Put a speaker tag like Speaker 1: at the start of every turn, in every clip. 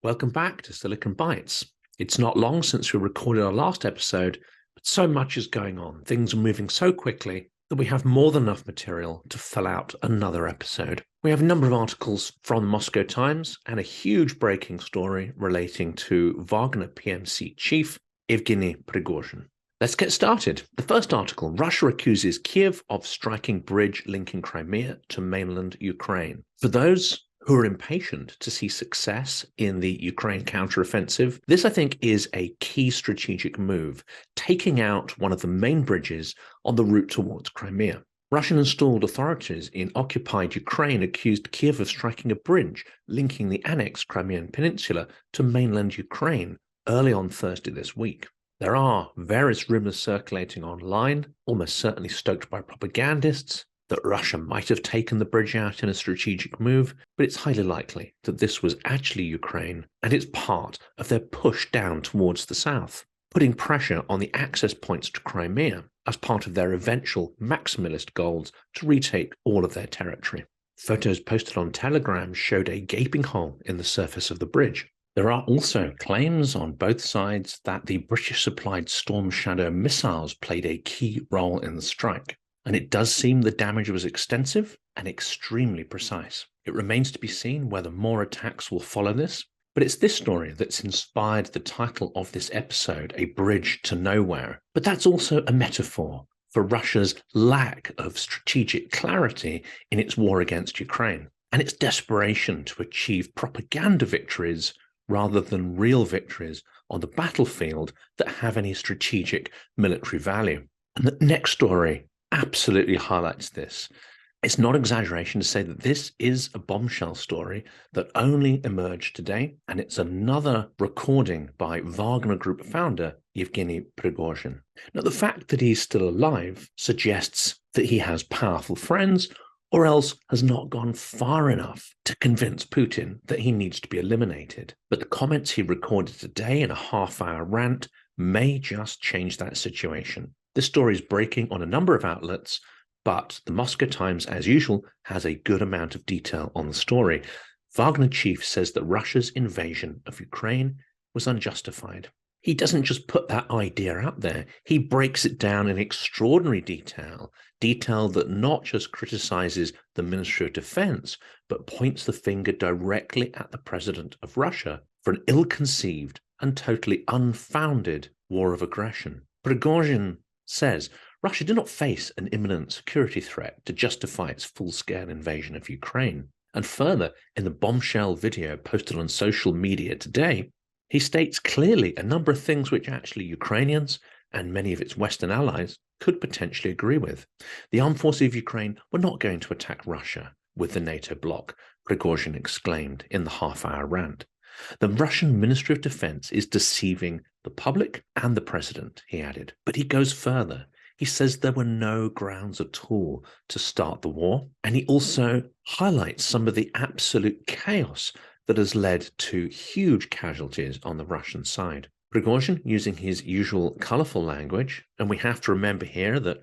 Speaker 1: Welcome back to Silicon Bites. It's not long since we recorded our last episode, but so much is going on. Things are moving so quickly that we have more than enough material to fill out another episode. We have a number of articles from the Moscow Times and a huge breaking story relating to Wagner PMC chief Evgeny Prigozhin. Let's get started. The first article, Russia accuses Kyiv of striking bridge linking Crimea to mainland Ukraine. For those who are impatient to see success in the Ukraine counteroffensive, this, I think, is a key strategic move, taking out one of the main bridges on the route towards Crimea. Russian-installed authorities in occupied Ukraine accused Kyiv of striking a bridge linking the annexed Crimean Peninsula to mainland Ukraine early on Thursday this week. There are various rumors circulating online, almost certainly stoked by propagandists, that Russia might have taken the bridge out in a strategic move, but it's highly likely that this was actually Ukraine, and it's part of their push down towards the south, putting pressure on the access points to Crimea as part of their eventual maximalist goals to retake all of their territory. Photos posted on Telegram showed a gaping hole in the surface of the bridge. There are also claims on both sides that the British-supplied Storm Shadow missiles played a key role in the strike. And it does seem the damage was extensive and extremely precise. It remains to be seen whether more attacks will follow this, but it's this story that's inspired the title of this episode, A Bridge to Nowhere. But that's also a metaphor for Russia's lack of strategic clarity in its war against Ukraine, and its desperation to achieve propaganda victories rather than real victories on the battlefield that have any strategic military value. And the next story absolutely highlights this. It's not exaggeration to say that this is a bombshell story that only emerged today, and it's another recording by Wagner Group founder Evgeny Prigozhin. Now, the fact that he's still alive suggests that he has powerful friends, or else has not gone far enough to convince Putin that he needs to be eliminated. But the comments he recorded today in a half-hour rant may just change that situation. This story is breaking on a number of outlets, but the Moscow Times, as usual, has a good amount of detail on the story. Wagner chief says that Russia's invasion of Ukraine was unjustified. He doesn't just put that idea out there. He breaks it down in extraordinary detail that not just criticizes the Ministry of Defense, but points the finger directly at the president of Russia for an ill-conceived and totally unfounded war of aggression. Prigozhin says Russia did not face an imminent security threat to justify its full-scale invasion of Ukraine. And further, in the bombshell video posted on social media today, he states clearly a number of things which actually Ukrainians and many of its Western allies could potentially agree with. The armed forces of Ukraine were not going to attack Russia with the NATO bloc, Prigozhin exclaimed in the half-hour rant. The Russian Ministry of Defense is deceiving the public and the president, he added. But he goes further. He says there were no grounds at all to start the war. And he also highlights some of the absolute chaos that has led to huge casualties on the Russian side. Prigozhin using his usual colorful language, and we have to remember here that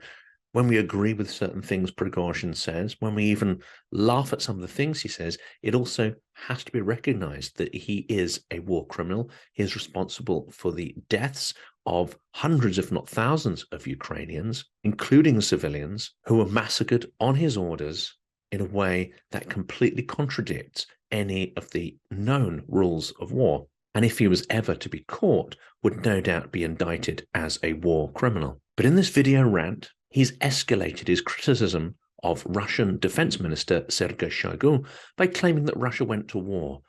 Speaker 1: when we agree with certain things Prigozhin says, when we even laugh at some of the things he says, it also has to be recognized that he is a war criminal. He is responsible for the deaths of hundreds, if not thousands, of Ukrainians, including civilians, who were massacred on his orders in a way that completely contradicts any of the known rules of war. And if he was ever to be caught, would no doubt be indicted as a war criminal. But in this video rant, he's escalated his criticism of Russian Defense Minister Sergei Shoigu by claiming that Russia went to war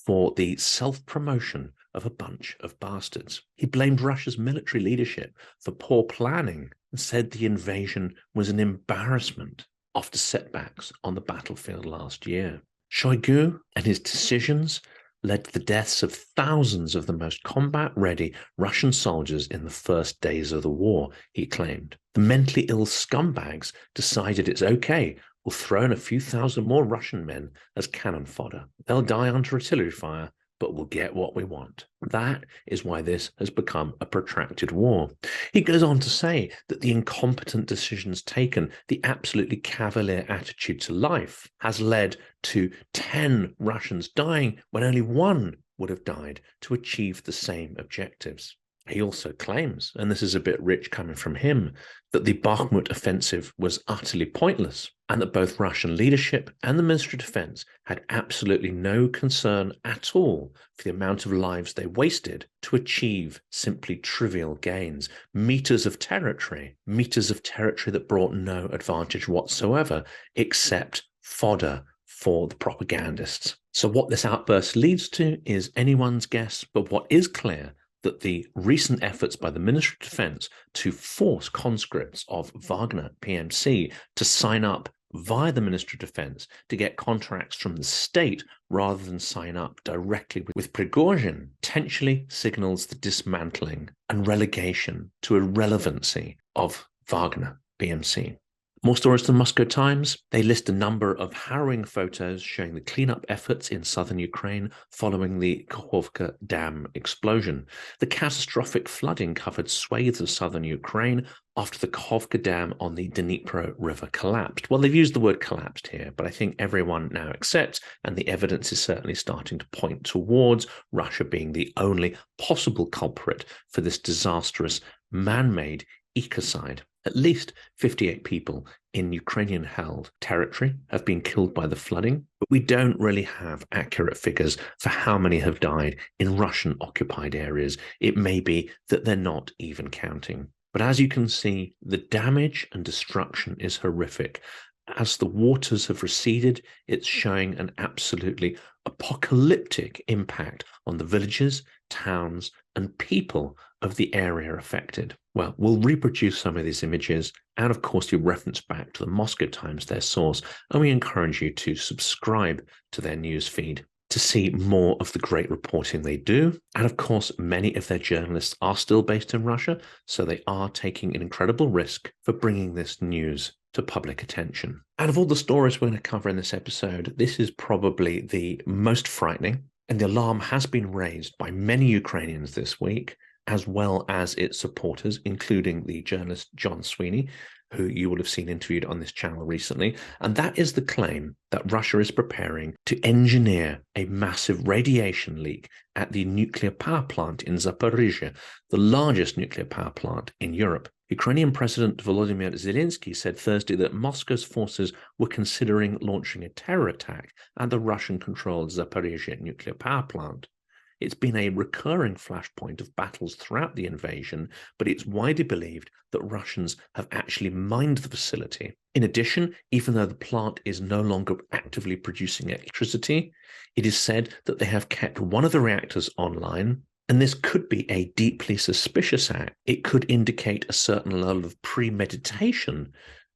Speaker 1: for the self-promotion of a bunch of bastards. He blamed Russia's military leadership for poor planning and said the invasion was an embarrassment after setbacks on the battlefield last year. Shoigu and his decisions led to the deaths of thousands of the most combat-ready Russian soldiers in the first days of the war, he claimed. The mentally ill scumbags decided it's okay, we'll throw in a few thousand more Russian men as cannon fodder. They'll die under artillery fire, but we'll get what we want. That is why this has become a protracted war. He goes on to say that the incompetent decisions taken, the absolutely cavalier attitude to life, has led to 10 Russians dying when only one would have died to achieve the same objectives. He also claims, and this is a bit rich coming from him, that the Bakhmut offensive was utterly pointless and that both Russian leadership and the Ministry of Defense had absolutely no concern at all for the amount of lives they wasted to achieve simply trivial gains. Meters of territory that brought no advantage whatsoever except fodder for the propagandists. So what this outburst leads to is anyone's guess, but what is clear that the recent efforts by the Ministry of Defense to force conscripts of Wagner PMC to sign up via the Ministry of Defense to get contracts from the state rather than sign up directly with Prigozhin potentially signals the dismantling and relegation to irrelevancy of Wagner PMC. More stories to the Moscow Times. They list a number of harrowing photos showing the cleanup efforts in southern Ukraine following the Kakhovka dam explosion. The catastrophic flooding covered swathes of southern Ukraine after the Kakhovka dam on the Dnipro River collapsed. Well, they've used the word collapsed here, but I think everyone now accepts, and the evidence is certainly starting to point towards Russia being the only possible culprit for this disastrous man-made ecocide. At least 58 people in Ukrainian-held territory have been killed by the flooding, but we don't really have accurate figures for how many have died in Russian-occupied areas. It may be that they're not even counting. But as you can see, the damage and destruction is horrific. As the waters have receded, it's showing an absolutely apocalyptic impact on the villages, towns, and people of the area affected. Well, we'll reproduce some of these images, and of course, you reference back to the Moscow Times, their source, and we encourage you to subscribe to their news feed to see more of the great reporting they do. And of course, many of their journalists are still based in Russia, so they are taking an incredible risk for bringing this news to public attention. And of all the stories we're going to cover in this episode, this is probably the most frightening, and the alarm has been raised by many Ukrainians this week, as well as its supporters, including the journalist John Sweeney, who you will have seen interviewed on this channel recently. And that is the claim that Russia is preparing to engineer a massive radiation leak at the nuclear power plant in Zaporizhia, the largest nuclear power plant in Europe. Ukrainian President Volodymyr Zelensky said Thursday that Moscow's forces were considering launching a terror attack at the Russian-controlled Zaporizhia nuclear power plant. It's been a recurring flashpoint of battles throughout the invasion, but it's widely believed that Russians have actually mined the facility. In addition, even though the plant is no longer actively producing electricity, it is said that they have kept one of the reactors online, and this could be a deeply suspicious act. It could indicate a certain level of premeditation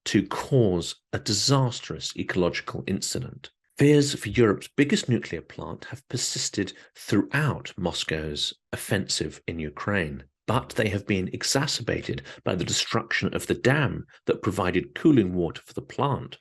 Speaker 1: to cause a disastrous ecological incident. Fears for Europe's biggest nuclear plant have persisted throughout Moscow's offensive in Ukraine, but they have been exacerbated by the destruction of the dam that provided cooling water for the plant.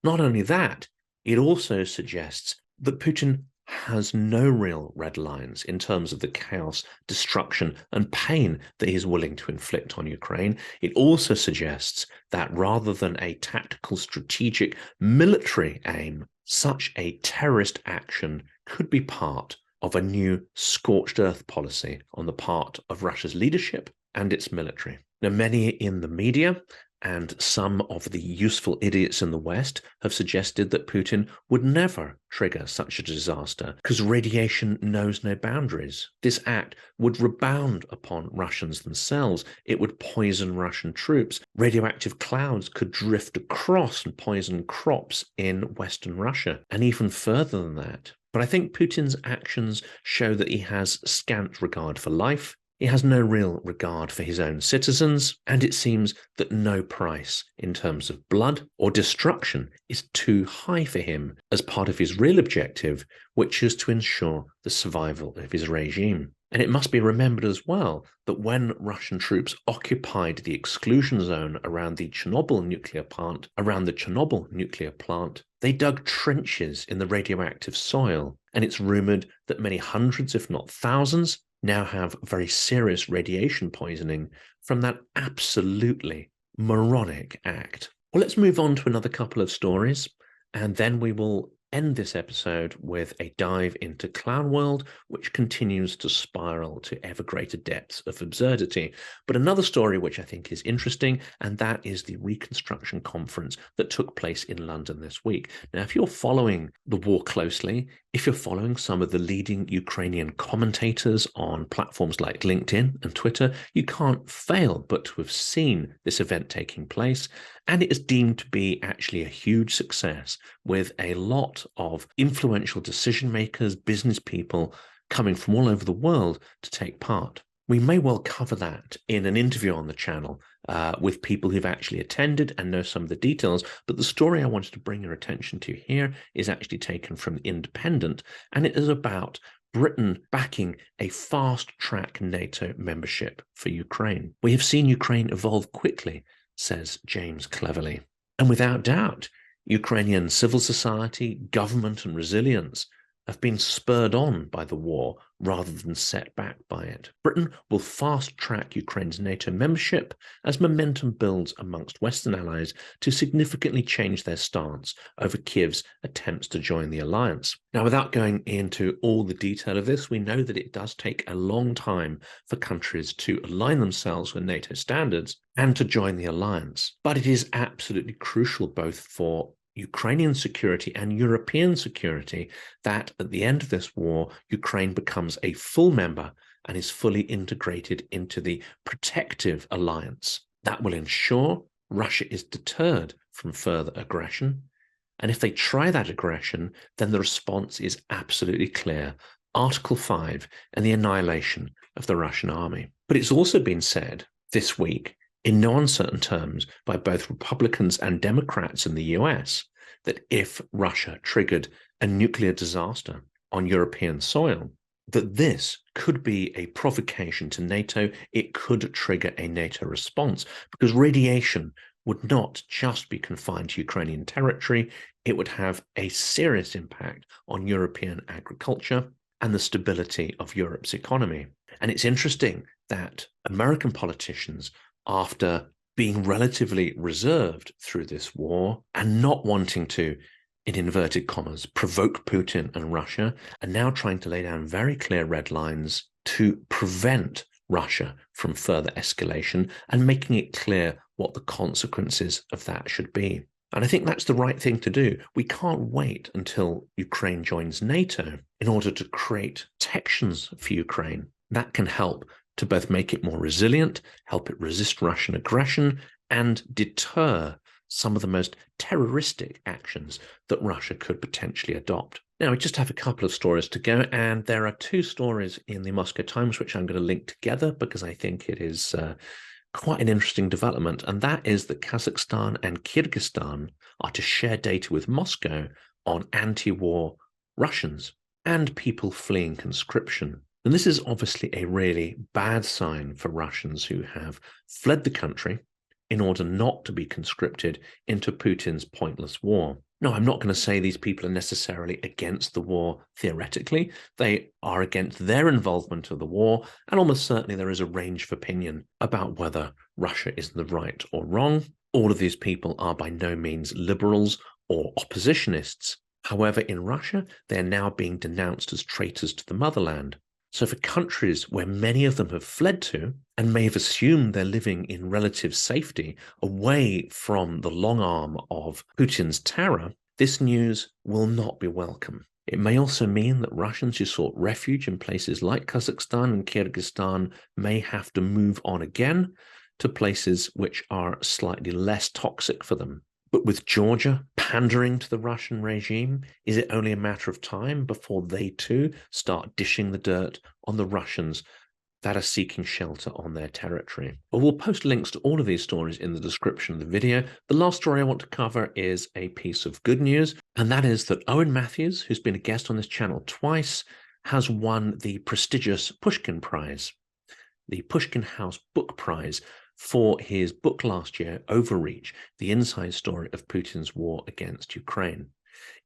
Speaker 1: Not only that, it also suggests that Putin has no real red lines in terms of the chaos, destruction, and pain that he is willing to inflict on Ukraine. It also suggests that rather than a tactical, strategic, military aim, such a terrorist action could be part of a new scorched earth policy on the part of Russia's leadership and its military. Now, many in the media and some of the useful idiots in the West have suggested that Putin would never trigger such a disaster because radiation knows no boundaries. This act would rebound upon Russians themselves. It would poison Russian troops. Radioactive clouds could drift across and poison crops in Western Russia, and even further than that. But I think Putin's actions show that he has scant regard for life. He has no real regard for his own citizens, and it seems that no price in terms of blood or destruction is too high for him as part of his real objective, which is to ensure the survival of his regime. And it must be remembered as well that when Russian troops occupied the exclusion zone around the Chernobyl nuclear plant, they dug trenches in the radioactive soil, and it's rumored that many hundreds, if not thousands, now have very serious radiation poisoning from that absolutely moronic act. Well, let's move on to another couple of stories, and then we will end this episode with a dive into Clown World, which continues to spiral to ever greater depths of absurdity. But another story which I think is interesting, and that is the Reconstruction Conference that took place in London this week. Now, if you're following the war closely, if you're following some of the leading Ukrainian commentators on platforms like LinkedIn and Twitter, you can't fail but to have seen this event taking place. And it is deemed to be actually a huge success, with a lot of influential decision makers, business people coming from all over the world to take part. We may well cover that in an interview on the channel with people who've actually attended and know some of the details. But the story I wanted to bring your attention to here is actually taken from The Independent, and it is about Britain backing a fast-track NATO membership for Ukraine. We have seen Ukraine evolve quickly, says James cleverly. And without doubt, Ukrainian civil society, government, and resilience have been spurred on by the war rather than set back by it. Britain will fast-track Ukraine's NATO membership as momentum builds amongst Western allies to significantly change their stance over Kyiv's attempts to join the alliance. Now, without going into all the detail of this, we know that it does take a long time for countries to align themselves with NATO standards and to join the alliance. But it is absolutely crucial both for Ukrainian security and European security that at the end of this war, Ukraine becomes a full member and is fully integrated into the protective alliance. That will ensure Russia is deterred from further aggression. And if they try that aggression, then the response is absolutely clear. Article 5 and the annihilation of the Russian army. But it's also been said this week in no uncertain terms by both Republicans and Democrats in the US that if Russia triggered a nuclear disaster on European soil, that this could be a provocation to NATO. It could trigger a NATO response because radiation would not just be confined to Ukrainian territory. It would have a serious impact on European agriculture and the stability of Europe's economy. And it's interesting that American politicians, after being relatively reserved through this war and not wanting to, in inverted commas, provoke Putin and Russia, are now trying to lay down very clear red lines to prevent Russia from further escalation and making it clear what the consequences of that should be. And I think that's the right thing to do. We can't wait until Ukraine joins NATO in order to create protections for Ukraine. That can help to both make it more resilient, help it resist Russian aggression, and deter some of the most terroristic actions that Russia could potentially adopt. Now, we just have a couple of stories to go, and there are two stories in the Moscow Times which I'm going to link together because I think it is quite an interesting development, and that is that Kazakhstan and Kyrgyzstan are to share data with Moscow on anti-war Russians and people fleeing conscription. And this is obviously a really bad sign for Russians who have fled the country in order not to be conscripted into Putin's pointless war. No, I'm not going to say these people are necessarily against the war theoretically. They are against their involvement of the war, and almost certainly there is a range of opinion about whether Russia is in the right or wrong. All of these people are by no means liberals or oppositionists. However, in Russia, they are now being denounced as traitors to the motherland. So for countries where many of them have fled to and may have assumed they're living in relative safety away from the long arm of Putin's terror, this news will not be welcome. It may also mean that Russians who sought refuge in places like Kazakhstan and Kyrgyzstan may have to move on again to places which are slightly less toxic for them. But with Georgia pandering to the Russian regime, is it only a matter of time before they too start dishing the dirt on the Russians that are seeking shelter on their territory? Well, we'll post links to all of these stories in the description of the video. The last story I want to cover is a piece of good news, and that is that Owen Matthews, who's been a guest on this channel twice, has won the prestigious Pushkin Prize, the Pushkin House Book Prize, for his book last year, Overreach, the inside story of Putin's war against Ukraine.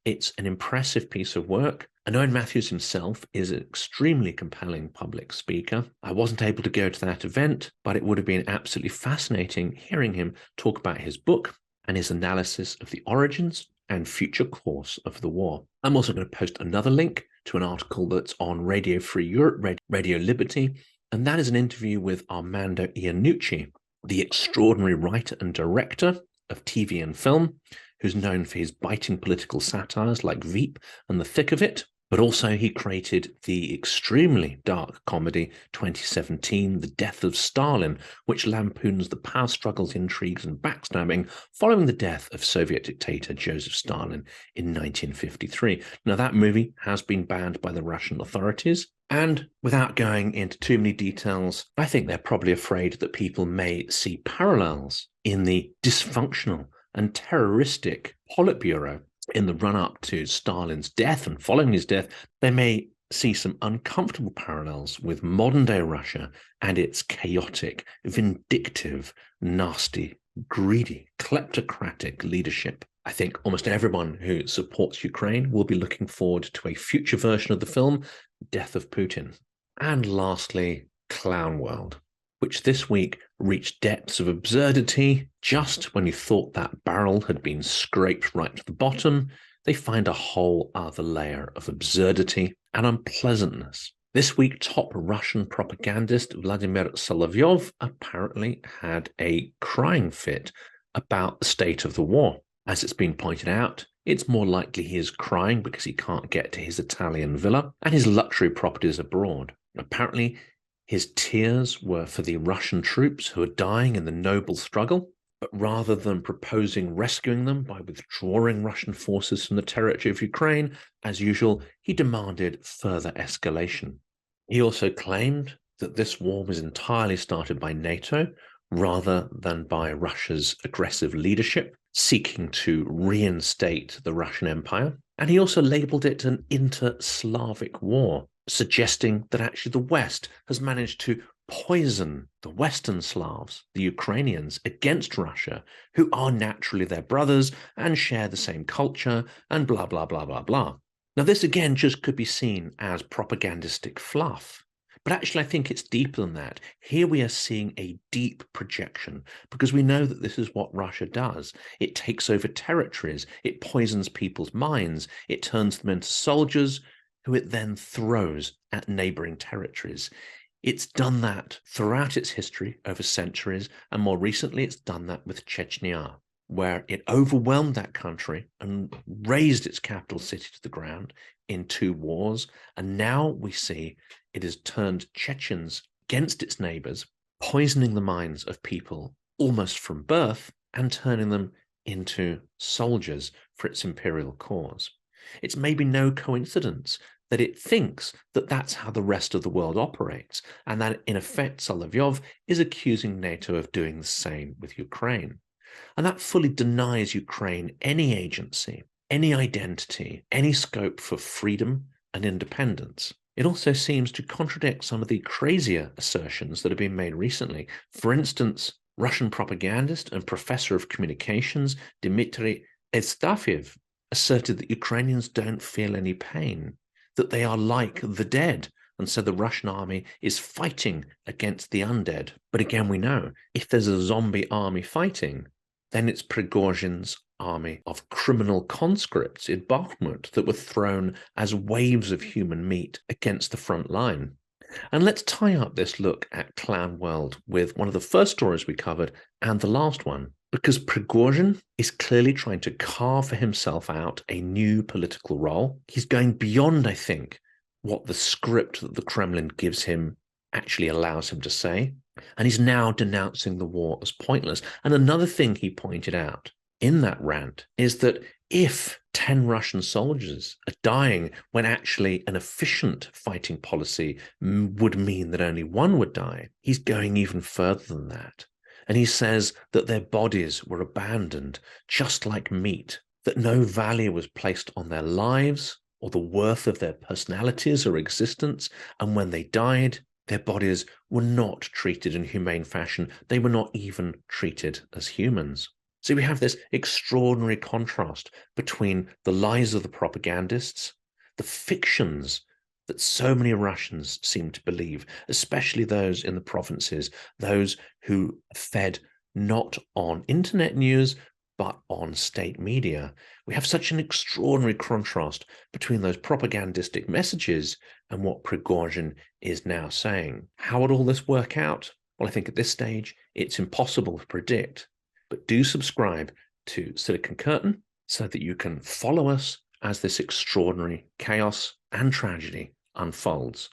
Speaker 1: It's an impressive piece of work, and Owen Matthews himself is an extremely compelling public speaker. I wasn't able to go to that event, but it would have been absolutely fascinating hearing him talk about his book and his analysis of the origins and future course of the war. I'm also going to post another link to an article that's on Radio Free Europe, Radio Liberty, and that is an interview with Armando Iannucci, the extraordinary writer and director of TV and film, who's known for his biting political satires like Veep and The Thick of It, but also he created the extremely dark comedy 2017, The Death of Stalin, which lampoons the power struggles, intrigues, and backstabbing following the death of Soviet dictator Joseph Stalin in 1953. Now, that movie has been banned by the Russian authorities, and without going into too many details, I think they're probably afraid that people may see parallels in the dysfunctional and terroristic Politburo in the run-up to Stalin's death and following his death. They may see some uncomfortable parallels with modern-day Russia and its chaotic, vindictive, nasty, greedy, kleptocratic leadership. I think almost everyone who supports Ukraine will be looking forward to a future version of the film, Death of Putin. And lastly, Clown World, which this week reached depths of absurdity. Just when you thought that barrel had been scraped right to the bottom, they find a whole other layer of absurdity and unpleasantness. This week, top Russian propagandist Vladimir Solovyov apparently had a crying fit about the state of the war. As it's been pointed out, it's more likely he is crying because he can't get to his Italian villa and his luxury properties abroad. Apparently, his tears were for the Russian troops who are dying in the noble struggle, but rather than proposing rescuing them by withdrawing Russian forces from the territory of Ukraine, as usual, he demanded further escalation. He also claimed that this war was entirely started by NATO rather than by Russia's aggressive leadership, seeking to reinstate the Russian Empire. And he also labeled it an inter-Slavic war, suggesting that actually the West has managed to poison the Western Slavs, the Ukrainians, against Russia, who are naturally their brothers and share the same culture, and blah, blah, blah, blah, blah. Now, this again just could be seen as propagandistic fluff. But actually, I think it's deeper than that. Here we are seeing a deep projection, because we know that this is what Russia does. It takes over territories, it poisons people's minds, it turns them into soldiers who it then throws at neighboring territories. It's done that throughout its history over centuries, and more recently it's done that with Chechnya, where it overwhelmed that country and razed its capital city to the ground in 2 wars. And now we see it has turned Chechens against its neighbors, poisoning the minds of people almost from birth and turning them into soldiers for its imperial cause. It's maybe no coincidence that it thinks that that's how the rest of the world operates, and that in effect Solovyov is accusing NATO of doing the same with Ukraine. And that fully denies Ukraine any agency, any identity, any scope for freedom and independence. It also seems to contradict some of the crazier assertions that have been made recently. For instance, Russian propagandist and professor of communications Dmitry Evstafiev asserted that Ukrainians don't feel any pain, that they are like the dead, and so the Russian army is fighting against the undead. But again, we know if there's a zombie army fighting, then it's Prigozhin's army of criminal conscripts in Bakhmut that were thrown as waves of human meat against the front line. And let's tie up this look at Clown World with one of the first stories we covered and the last one, because Prigozhin is clearly trying to carve for himself out a new political role. He's going beyond, I think, what the script that the Kremlin gives him actually allows him to say. And he's now denouncing the war as pointless. And another thing he pointed out in that rant is that if 10 Russian soldiers are dying when actually an efficient fighting policy would mean that only 1 would die, he's going even further than that. And he says that their bodies were abandoned just like meat, that no value was placed on their lives or the worth of their personalities or existence. And when they died, their bodies were not treated in humane fashion. They were not even treated as humans. So we have this extraordinary contrast between the lies of the propagandists, the fictions that so many Russians seem to believe, especially those in the provinces, those who fed not on internet news, but on state media. We have such an extraordinary contrast between those propagandistic messages and what Prigozhin is now saying. How would all this work out? Well, I think at this stage, it's impossible to predict. But do subscribe to Silicon Curtain so that you can follow us as this extraordinary chaos and tragedy unfolds.